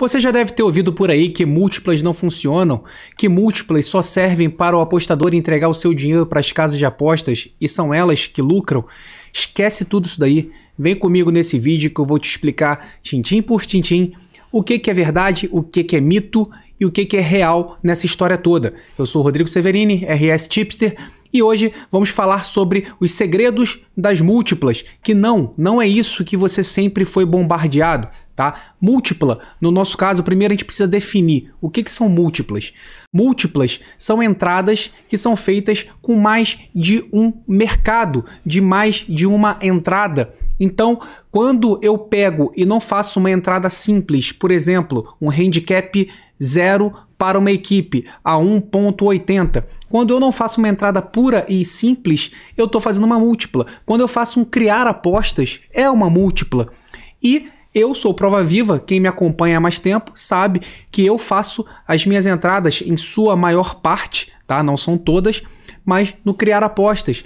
Você já deve ter ouvido por aí que múltiplas não funcionam, que múltiplas só servem para o apostador entregar o seu dinheiro para as casas de apostas e são elas que lucram. Esquece tudo isso daí. Vem comigo nesse vídeo que eu vou te explicar tintim por tintim o que é verdade, o que é mito e o que é real nessa história toda. Eu sou o Rodrigo Severini, RS Tipster, e hoje vamos falar sobre os segredos das múltiplas, que não é isso que você sempre foi bombardeado, tá? Múltipla, no nosso caso, primeiro a gente precisa definir o que são múltiplas. Múltiplas são entradas que são feitas com mais de um mercado, de mais de uma entrada. Então, quando eu pego e não faço uma entrada simples, por exemplo, um handicap 0 para uma equipe a 1,80. Quando eu não faço uma entrada pura e simples, eu estou fazendo uma múltipla. Quando eu faço um criar apostas, é uma múltipla. E eu sou prova viva, quem me acompanha há mais tempo sabe que eu faço as minhas entradas em sua maior parte, tá? Não são todas, mas no criar apostas.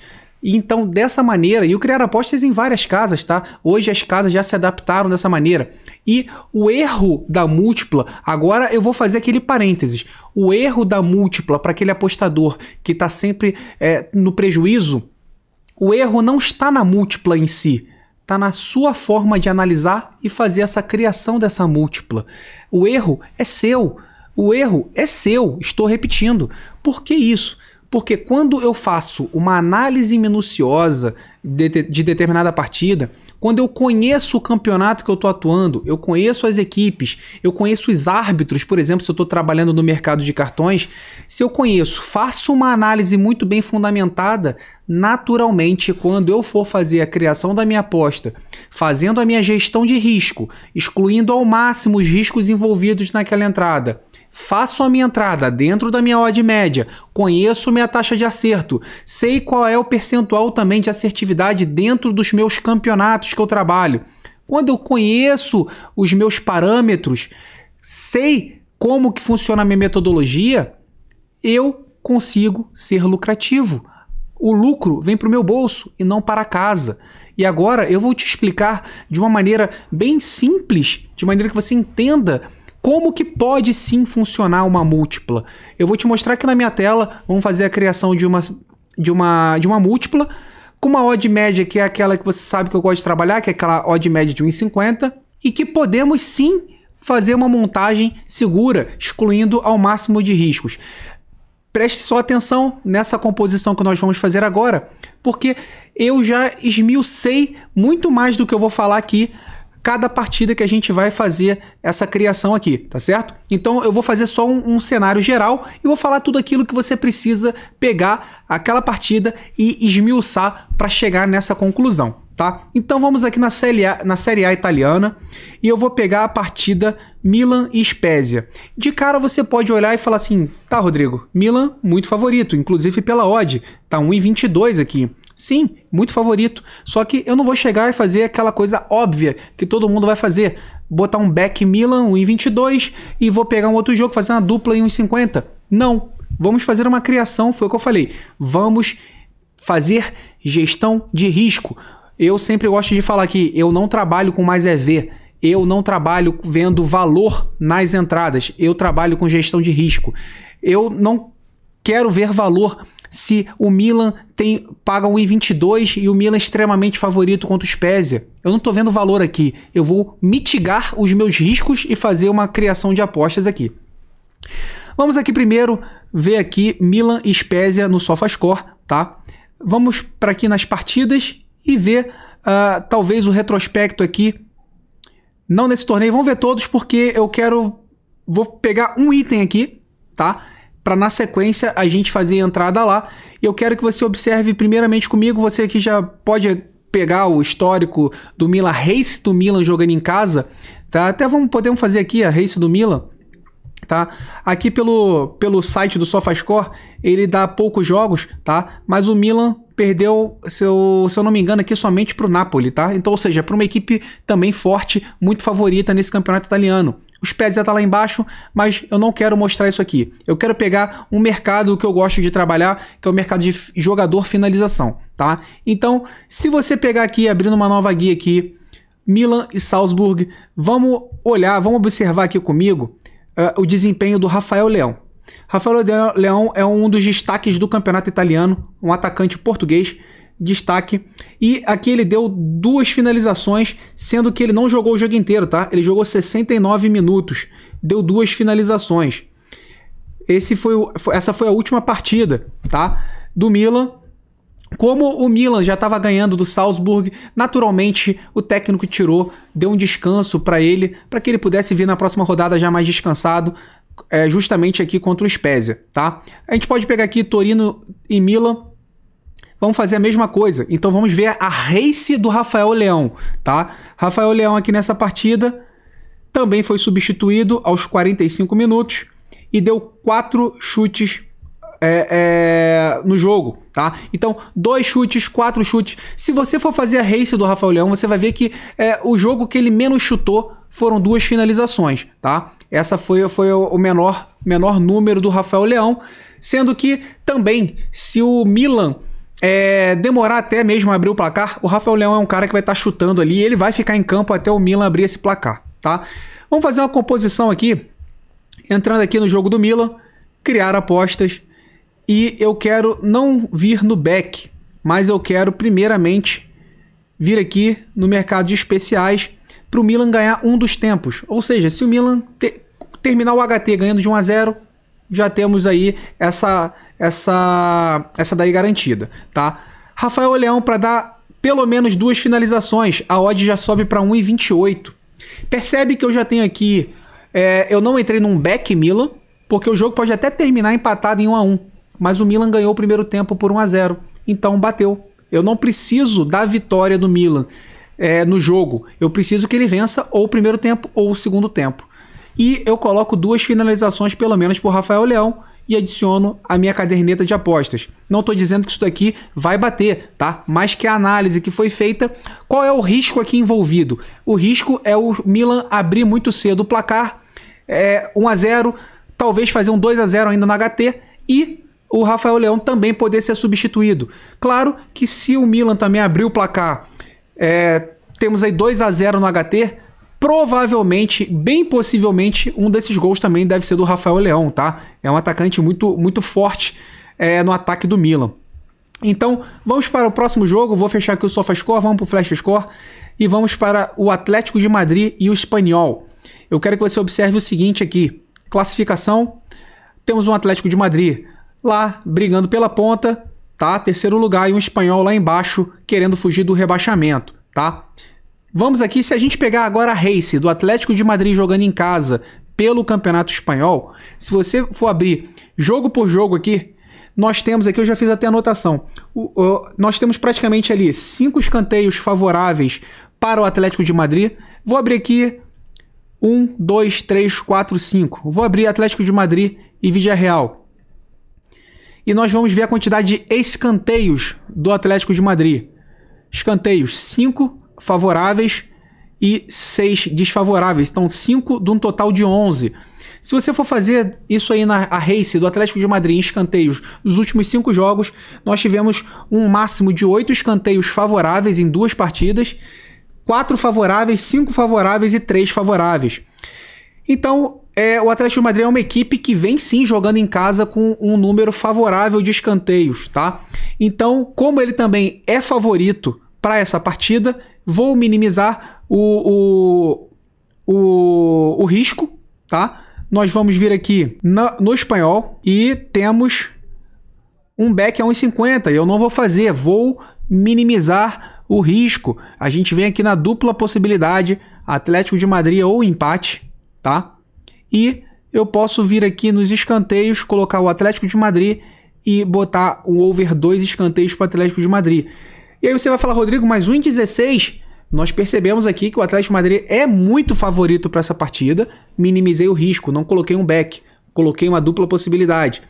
Então, dessa maneira, e o criar apostas em várias casas, tá? Hoje as casas já se adaptaram dessa maneira. E o erro da múltipla, agora eu vou fazer aquele parênteses. O erro da múltipla para aquele apostador que está sempre no prejuízo, o erro não está na múltipla em si, está na sua forma de analisar e fazer essa criação dessa múltipla. O erro é seu. O erro é seu. Estou repetindo. Por que isso? Porque quando eu faço uma análise minuciosa de determinada partida, quando eu conheço o campeonato que eu estou atuando, eu conheço as equipes, eu conheço os árbitros, por exemplo, se eu estou trabalhando no mercado de cartões, se eu conheço, faço uma análise muito bem fundamentada, naturalmente, quando eu for fazer a criação da minha aposta, fazendo a minha gestão de risco, excluindo ao máximo os riscos envolvidos naquela entrada, faço a minha entrada dentro da minha odd média, conheço minha taxa de acerto, sei qual é o percentual também de assertividade dentro dos meus campeonatos que eu trabalho. Quando eu conheço os meus parâmetros, sei como que funciona a minha metodologia, eu consigo ser lucrativo. O lucro vem para o meu bolso e não para casa. E agora eu vou te explicar de uma maneira bem simples, de maneira que você entenda como que pode sim funcionar uma múltipla. Eu vou te mostrar aqui na minha tela, vamos fazer a criação de uma múltipla com uma odd média que é aquela que você sabe que eu gosto de trabalhar, que é aquela odd média de 1,50 e que podemos sim fazer uma montagem segura, excluindo ao máximo de riscos. Preste só atenção nessa composição que nós vamos fazer agora, porque eu já esmiucei muito mais do que eu vou falar aqui cada partida que a gente vai fazer essa criação aqui, tá certo? Então eu vou fazer só um cenário geral e vou falar tudo aquilo que você precisa pegar aquela partida e esmiuçar para chegar nessa conclusão, tá? Então vamos aqui na Série A italiana e eu vou pegar a partida Milan e Spezia. De cara você pode olhar e falar assim, tá, Rodrigo, Milan muito favorito, inclusive pela odd, tá 1,22 aqui. Sim, muito favorito. Só que eu não vou chegar e fazer aquela coisa óbvia que todo mundo vai fazer. Botar um back Milan 1,22 e vou pegar um outro jogo, fazer uma dupla em 1,50. Não. Vamos fazer uma criação, foi o que eu falei. Vamos fazer gestão de risco. Eu sempre gosto de falar que eu não trabalho com mais EV. Eu não trabalho vendo valor nas entradas. Eu trabalho com gestão de risco. Eu não quero ver valor se o Milan paga 1,22 e o Milan é extremamente favorito contra o Spezia. Eu não estou vendo valor aqui. Eu vou mitigar os meus riscos e fazer uma criação de apostas aqui. Vamos aqui primeiro ver aqui Milan e Spezia no SofaScore, tá? Vamos para aqui nas partidas e ver talvez o retrospecto aqui. Não nesse torneio, vamos ver todos porque eu vou pegar um item aqui, tá? Para na sequência a gente fazer a entrada lá. Eu quero que você observe primeiramente comigo, você aqui já pode pegar o histórico do Milan, a race do Milan jogando em casa, tá? Até podemos fazer aqui a race do Milan, tá? Aqui pelo site do SofaScore, ele dá poucos jogos, tá? Mas o Milan perdeu, se eu não me engano, aqui somente para o Napoli, tá? Então, ou seja, para uma equipe também forte, muito favorita nesse campeonato italiano. O Spezia tá lá embaixo, mas eu não quero mostrar isso aqui. Eu quero pegar um mercado que eu gosto de trabalhar, que é o mercado de jogador finalização, tá? Então, se você pegar aqui, abrindo uma nova guia aqui, Milan e Salzburg. Vamos olhar, vamos observar aqui comigo o desempenho do Rafael Leão. Rafael Leão é um dos destaques do campeonato italiano, um atacante português, destaque. E aqui ele deu 2 finalizações, sendo que ele não jogou o jogo inteiro, tá? Ele jogou 69 minutos, deu 2 finalizações. Essa foi a última partida, tá? Do Milan. Como o Milan já estava ganhando do Salzburg, naturalmente o técnico tirou, deu um descanso para ele, para que ele pudesse vir na próxima rodada já mais descansado, justamente aqui contra o Spezia, tá? A gente pode pegar aqui Torino e Milan, vamos fazer a mesma coisa. Então vamos ver a race do Rafael Leão, tá? Rafael Leão aqui nessa partida também foi substituído aos 45 minutos e deu 4 chutes no jogo, tá? Então, 2 chutes, 4 chutes. Se você for fazer a race do Rafael Leão, você vai ver que o jogo que ele menos chutou foram 2 finalizações, tá? Essa foi o menor número do Rafael Leão, sendo que também, se o Milan demorar até mesmo a abrir o placar, o Rafael Leão é um cara que vai estar chutando ali e ele vai ficar em campo até o Milan abrir esse placar, tá? Vamos fazer uma composição aqui, entrando aqui no jogo do Milan, criar apostas. E eu quero não vir no back, mas eu quero primeiramente vir aqui no mercado de especiais para o Milan ganhar um dos tempos. Ou seja, se o Milan terminar o HT ganhando de 1-0, já temos aí essa daí garantida, tá? Rafael Leão para dar pelo menos 2 finalizações, a odd já sobe para 1,28. Percebe que eu já tenho aqui, eu não entrei num back Milan, porque o jogo pode até terminar empatado em 1-1. Mas o Milan ganhou o primeiro tempo por 1-0. Então bateu. Eu não preciso da vitória do Milan no jogo. Eu preciso que ele vença ou o primeiro tempo ou o segundo tempo. E eu coloco 2 finalizações pelo menos por Rafael Leão e adiciono a minha caderneta de apostas. Não estou dizendo que isso daqui vai bater, tá? Mas que a análise que foi feita, qual é o risco aqui envolvido? O risco é o Milan abrir muito cedo o placar, 1-0, talvez fazer um 2-0 ainda no HT e o Rafael Leão também poder ser substituído. Claro que se o Milan também abrir o placar, temos aí 2-0 no HT, provavelmente, bem possivelmente, um desses gols também deve ser do Rafael Leão, tá? É um atacante muito, muito forte no ataque do Milan. Então, vamos para o próximo jogo. Vou fechar aqui o SofaScore, vamos para o FlashScore e vamos para o Atlético de Madrid e o Espanyol. Eu quero que você observe o seguinte aqui. Classificação, temos um Atlético de Madrid lá brigando pela ponta, tá? 3º lugar, e um Espanyol lá embaixo querendo fugir do rebaixamento, tá? Vamos aqui, se a gente pegar agora a race do Atlético de Madrid jogando em casa pelo Campeonato Espanhol, se você for abrir jogo por jogo aqui, nós temos aqui, eu já fiz até a anotação, nós temos praticamente ali 5 escanteios favoráveis para o Atlético de Madrid. Vou abrir aqui 1, 2, 3, 4, 5. Vou abrir Atlético de Madrid e Villarreal. E nós vamos ver a quantidade de escanteios do Atlético de Madrid. Escanteios, 5 favoráveis e 6 desfavoráveis. Então, 5 de um total de 11. Se você for fazer isso aí na race do Atlético de Madrid em escanteios nos últimos 5 jogos, nós tivemos um máximo de 8 escanteios favoráveis em 2 partidas, 4 favoráveis, 5 favoráveis e 3 favoráveis. Então, o Atlético de Madrid é uma equipe que vem sim jogando em casa com um número favorável de escanteios, tá? Então, como ele também é favorito para essa partida, vou minimizar o risco, tá? Nós vamos vir aqui no Espanhol e temos um back a 1,50. Eu não vou fazer, vou minimizar o risco. A gente vem aqui na dupla possibilidade, Atlético de Madrid ou empate, tá? E eu posso vir aqui nos escanteios, colocar o Atlético de Madrid e botar o over 2 escanteios para o Atlético de Madrid. E aí você vai falar, Rodrigo, mas 1,16? Nós percebemos aqui que o Atlético de Madrid é muito favorito para essa partida. Minimizei o risco, não coloquei um back, coloquei uma dupla possibilidade.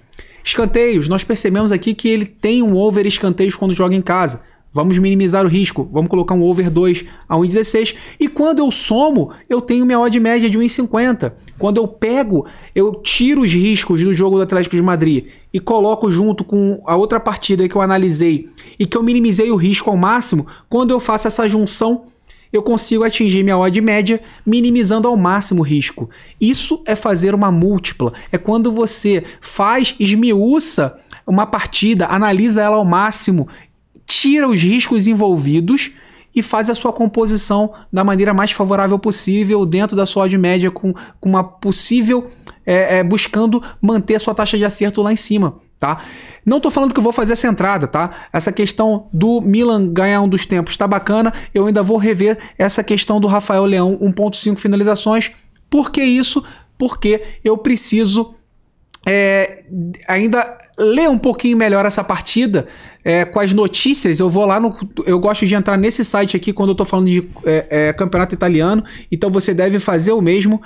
Escanteios, nós percebemos aqui que ele tem um over escanteios quando joga em casa. Vamos minimizar o risco, vamos colocar um over 2 a 1,16. E quando eu somo, eu tenho minha odd média de 1,50. Quando eu pego, eu tiro os riscos do jogo do Atlético de Madrid e coloco junto com a outra partida que eu analisei e que eu minimizei o risco ao máximo. Quando eu faço essa junção, eu consigo atingir minha odd média, minimizando ao máximo o risco. Isso é fazer uma múltipla. É quando você esmiuça uma partida, analisa ela ao máximo, tira os riscos envolvidos e faz a sua composição da maneira mais favorável possível dentro da sua odd média com uma possível... buscando manter a sua taxa de acerto lá em cima, tá? Não tô falando que eu vou fazer essa entrada, tá? Essa questão do Milan ganhar um dos tempos tá bacana, eu ainda vou rever essa questão do Rafael Leão 1.5 finalizações. Por que isso? Porque eu preciso ainda ler um pouquinho melhor essa partida com as notícias. Eu vou lá eu gosto de entrar nesse site aqui quando eu tô falando de campeonato italiano, então você deve fazer o mesmo.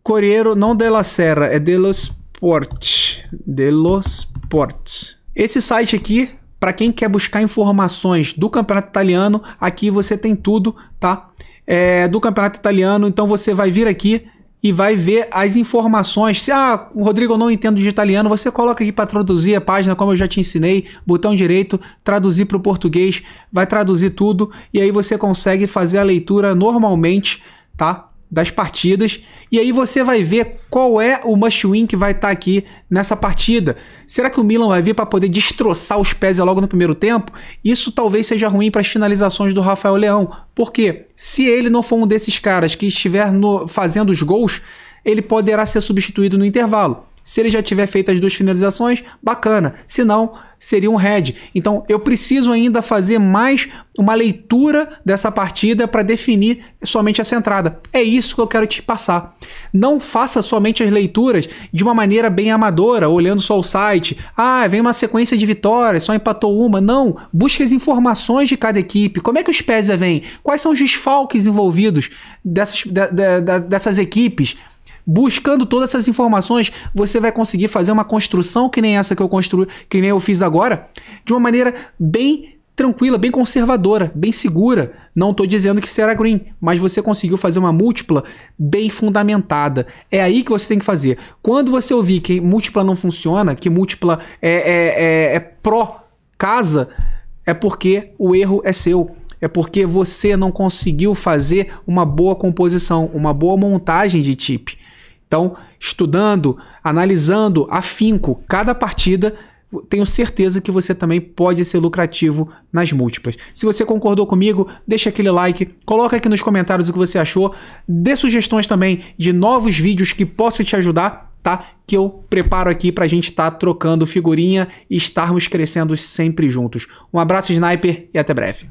Corriere, não della Sera, é dello Sport. Dello Sport. Esse site aqui, para quem quer buscar informações do campeonato italiano, aqui você tem tudo, tá? Do campeonato italiano, então você vai vir aqui e vai ver as informações. Se, Rodrigo, eu não entendo de italiano, você coloca aqui para traduzir a página, como eu já te ensinei, botão direito, traduzir para o português, vai traduzir tudo, e aí você consegue fazer a leitura normalmente, tá? Das partidas, e aí você vai ver qual é o must win que vai estar aqui nessa partida. Será que o Milan vai vir para poder destroçar os Spezia logo no primeiro tempo? Isso talvez seja ruim para as finalizações do Rafael Leão, porque se ele não for um desses caras que estiver fazendo os gols, ele poderá ser substituído no intervalo. Se ele já tiver feito as 2 finalizações, bacana. Se não, seria um head. Então, eu preciso ainda fazer mais uma leitura dessa partida para definir somente essa entrada. É isso que eu quero te passar. Não faça somente as leituras de uma maneira bem amadora, olhando só o site. Vem uma sequência de vitórias, só empatou uma. Não. Busque as informações de cada equipe. Como é que o Spezia vem? Quais são os desfalques envolvidos dessas equipes? Buscando todas essas informações, você vai conseguir fazer uma construção que nem essa que eu construí, que nem eu fiz agora, de uma maneira bem tranquila, bem conservadora, bem segura. Não estou dizendo que será green, mas você conseguiu fazer uma múltipla bem fundamentada. É aí que você tem que fazer. Quando você ouvir que múltipla não funciona, que múltipla é pró-casa, é porque o erro é seu. É porque você não conseguiu fazer uma boa composição, uma boa montagem de tip. Então, estudando, analisando, afinco cada partida, tenho certeza que você também pode ser lucrativo nas múltiplas. Se você concordou comigo, deixa aquele like, coloca aqui nos comentários o que você achou, dê sugestões também de novos vídeos que possam te ajudar, tá? Que eu preparo aqui pra gente estar trocando figurinha e estarmos crescendo sempre juntos. Um abraço, Sniper, e até breve.